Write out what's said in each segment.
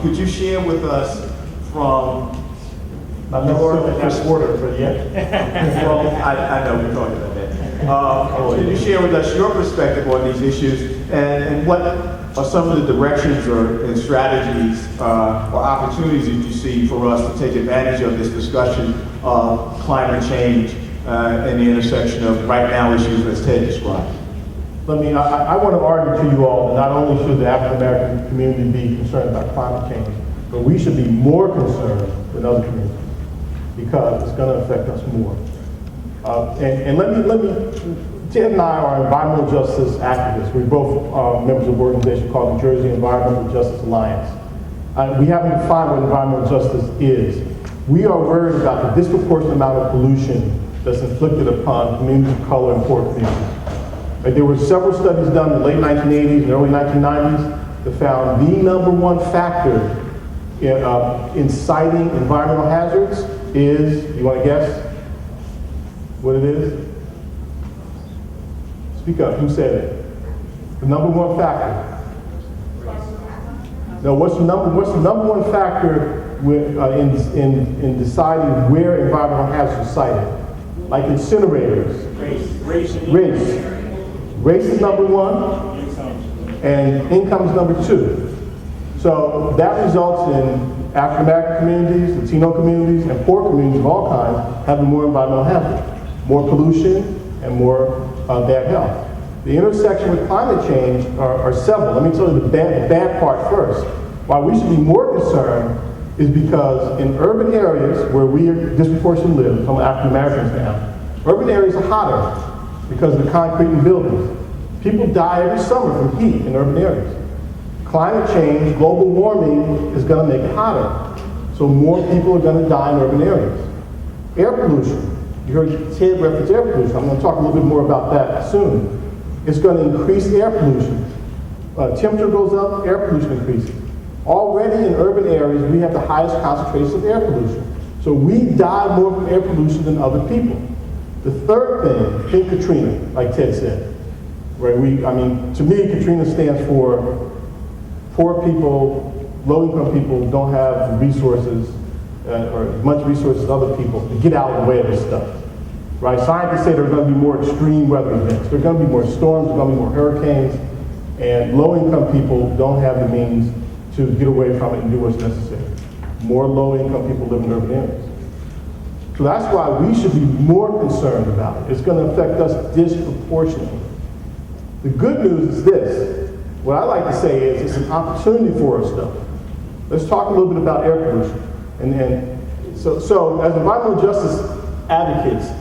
Could you share with us from Not necessarily just water, but yeah. I know we're talking about that. Can you share with us your perspective on these issues and what are some of the directions and strategies or opportunities that you see for us to take advantage of this discussion of climate change and the intersection of right now issues as Ted described? I want to argue to you all that not only should the African American community be concerned about climate change, but we should be more concerned than other communities because it's going to affect us more. And let me, Ted and I are environmental justice activists. We're both members of an organization called the Jersey Environmental Justice Alliance. We haven't defined what environmental justice is. We are worried about the disproportionate amount of pollution that's inflicted upon communities of color and poor communities. There were several studies done in the late 1980s and early 1990s that found the number one factor in inciting environmental hazards is, you want to guess what it is? Speak up, who said it? The number one factor. No, what's the number one factor in deciding where environmental hazards are cited? Like incinerators. Race. Race is number one, and income is number two. So that results in African American communities, Latino communities, and poor communities of all kinds having more environmental hazards, more pollution, and more bad health. The intersection with climate change are several. Let me tell you the bad part first. Why we should be more concerned is because in urban areas where we disproportionately live, some African Americans now, urban areas are hotter because of the concrete in buildings. People die every summer from heat in urban areas. Climate change, global warming is going to make it hotter. So more people are going to die in urban areas. Air pollution. You heard Ted reference air pollution. I'm going to talk a little bit more about that soon. It's going to increase air pollution. Temperature goes up, air pollution increases. Already in urban areas, we have the highest concentration of air pollution. So we die more from air pollution than other people. The third thing, think Katrina, like Ted said. Right? To me, Katrina stands for poor people, low-income people don't have the resources or as much resources as other people to get out of the way of this stuff. Right? Scientists say there are going to be more extreme weather events. There are going to be more storms, there are going to be more hurricanes, and low-income people don't have the means to get away from it and do what's necessary. More low-income people live in urban areas. So that's why we should be more concerned about it. It's going to affect us disproportionately. The good news is this. What I like to say is it's an opportunity for us, though. Let's talk a little bit about air pollution. So as environmental justice advocates,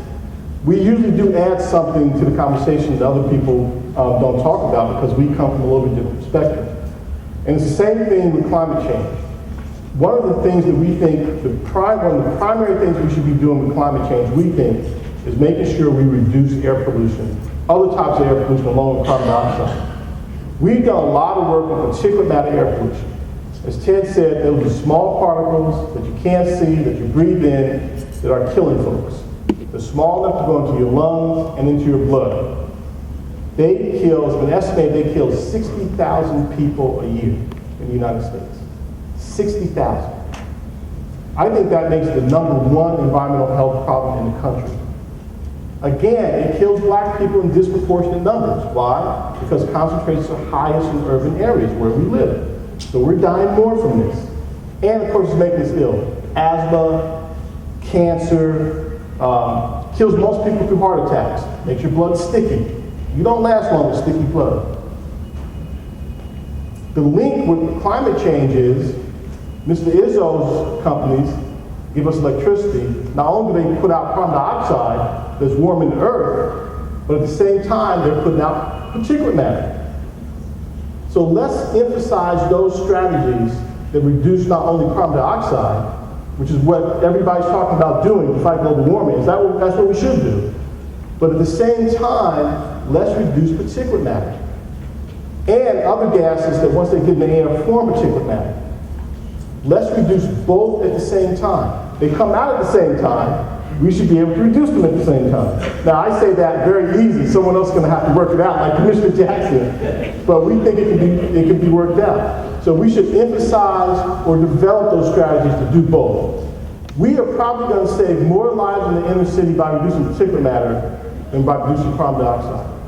we usually do add something to the conversation that other people don't talk about because we come from a little bit different perspective. And it's the same thing with climate change. One of the things that we think, one of the primary things we should be doing with climate change, we think, is making sure we reduce air pollution, other types of air pollution along with carbon dioxide. We've done a lot of work on particulate matter air pollution. As Ted said, those are small particles that you can't see, that you breathe in, that are killing folks. They're small enough to go into your lungs and into your blood. It's been estimated they kill 60,000 people a year in the United States. 60,000. I think that makes it the number one environmental health problem in the country. Again, it kills black people in disproportionate numbers. Why? Because concentrations are highest in urban areas where we live. So we're dying more from this. And of course it's making us ill. Asthma, cancer, kills most people through heart attacks. Makes your blood sticky. You don't last long with sticky blood. The link with climate change is Mr. Izzo's companies give us electricity. Not only do they put out carbon dioxide that's warming the earth, but at the same time they're putting out particulate matter. So let's emphasize those strategies that reduce not only carbon dioxide, which is what everybody's talking about doing to fight global warming. That's what we should do. But at the same time, let's reduce particulate matter. And other gases that once they get in the air form particulate matter. Let's reduce both at the same time. They come out at the same time. We should be able to reduce them at the same time. Now I say that very easy. Someone else is going to have to work it out, like Commissioner Jackson. But we think it can be worked out. So we should emphasize or develop those strategies to do both. We are probably going to save more lives in the inner city by reducing particulate matter than by reducing carbon dioxide.